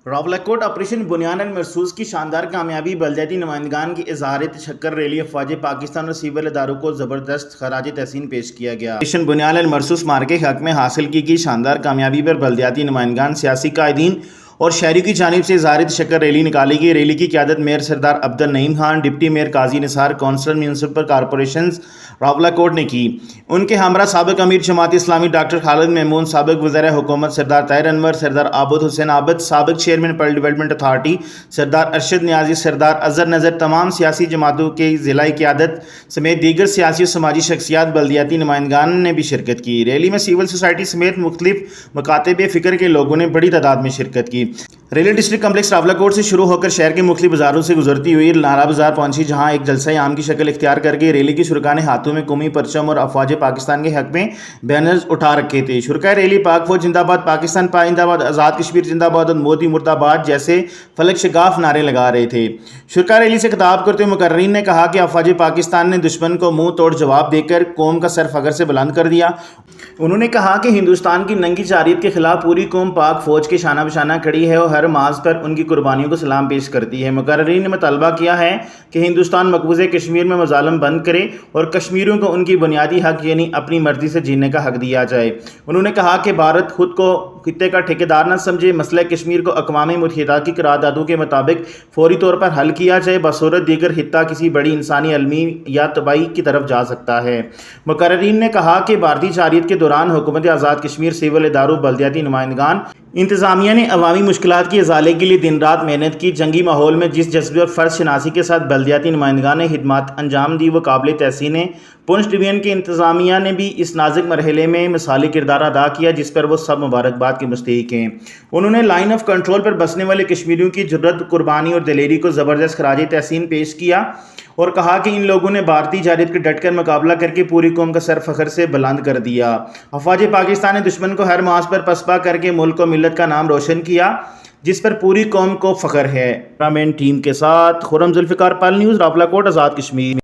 Rawalakot operation بنیان المرصوص کی شاندار کامیابی بلدیاتی نمائندگان کی اظہار تشکر ریلی افواج پاکستان اور سول اداروں کو زبردست خراج تحسین پیش کیا گیا۔ آپریشن بنیان المرصوص مارکے کے حق میں حاصل کی شاندار کامیابی پر بلدیاتی نمائندگان، سیاسی قائدین اور شہریوں کی جانب سے اظہار تشکر ریلی نکالی گئی۔ ریلی کی قیادت میئر سردار عبدالنعیم خان، ڈپٹی میئر قاضی نثار، کونسلر میونسپل کارپوریشنز راولاکوٹ نے کی۔ ان کے ہمراہ سابق امیر جماعت اسلامی ڈاکٹر خالد محمود، سابق وزیر حکومت سردار طاہر انور، سردار عابد حسین عابد، سابق چیئرمین پرل ڈیولپمنٹ اتھارٹی سردار ارشد نیازی، سردار اظہر نذر، تمام سیاسی جماعتوں کی ضلعی قیادت سمیت دیگر سیاسی و سماجی شخصیات، بلدیاتی نمائندگان نے بھی شرکت کی۔ ریلی میں سول سوسائٹی سمیت مختلف مکاتب فکر کے لوگوں نے بڑی تعداد میں شرکت کی۔ ریلی ڈسٹرکٹ کمپلیکس راولاکوٹ سے شروع ہو کر شہر کے مختلف بازاروں سے گزرتی ہوئی نارا بازار پہنچی، جہاں ایک جلسہ عام کی شکل اختیار کر گئی۔ ریلی کے شرکاء نے ہاتھوں میں قومی پرچم اور افواج پاکستان کے حق میں بینرز اٹھا رکھے تھے۔ شرکائے ریلی پاک فوج زندہ باد، پاکستان پائندہ باد، آزاد کشمیر زندہ باد اور مودی مرد آباد جیسے فلک شگاف نعرے لگا رہے تھے۔ شرکائے ریلی سے خطاب کرتے ہوئے مقررین نے کہا کہ افواج پاکستان نے دشمن کو منہ توڑ جواب دے کر قوم کا سر فخر سے بلند کر دیا۔ انہوں نے کہا کہ ہندوستان کی ننگی جارحیت کے خلاف پوری قوم پاک فوج کے شانہ بشانہ کھڑی ہے اور ہر معاذ پر ان کی قربانیوں کو سلام پیش کرتی ہے۔ مقررین نے مطالبہ کیا ہے کہ ہندوستان مقبوضہ کشمیر میں مظالم بند کرے اور کشمیریوں کو ان کی بنیادی حق یعنی اپنی مرضی سے جینے کا حق دیا جائے۔ انہوں نے کہا کہ بھارت خود کو خطے کا ٹھیکیدار نہ سمجھے، مسئلہ کشمیر کو اقوام متحدہ کی قراردادوں کے مطابق فوری طور پر حل کیا جائے، بصورت دیگر خطہ کسی بڑی انسانی علمی یا تباہی کی طرف جا سکتا ہے۔ مقررین نے کہا کہ بھارتی جارحیت کے دوران حکومت آزاد کشمیر، سول اداروں، بلدیاتی نمائندگان، انتظامیہ نے عوامی مشکلات کے ازالے کے لیے دن رات محنت کی۔ جنگی ماحول میں جس جذبے اور فرض شناسی کے ساتھ بلدیاتی نمائندگان نے خدمات انجام دی وہ قابل تحسین ہے۔ پونچھ ڈویژن کے انتظامیہ نے بھی اس نازک مرحلے میں مثالی کردار ادا کیا جس پر وہ سب مبارکباد کے مستحق ہیں۔ انہوں نے لائن آف کنٹرول پر بسنے والے کشمیریوں کی جرأت، قربانی اور دلیری کو زبردست خراج تحسین پیش کیا اور کہا کہ ان لوگوں نے بھارتی جارحیت کا ڈٹ کر مقابلہ کر کے پوری قوم کا سر فخر سے بلند کر دیا۔ افواج پاکستان نے دشمن کو ہر معاذ پر پسپا کر کے ملک و ملت کا نام روشن کیا جس پر پوری قوم کو فخر ہے۔ کیمرامین ٹیم کے ساتھ خرم ذوالفقار، پل نیوز، راولاکوٹ، آزاد کشمیر۔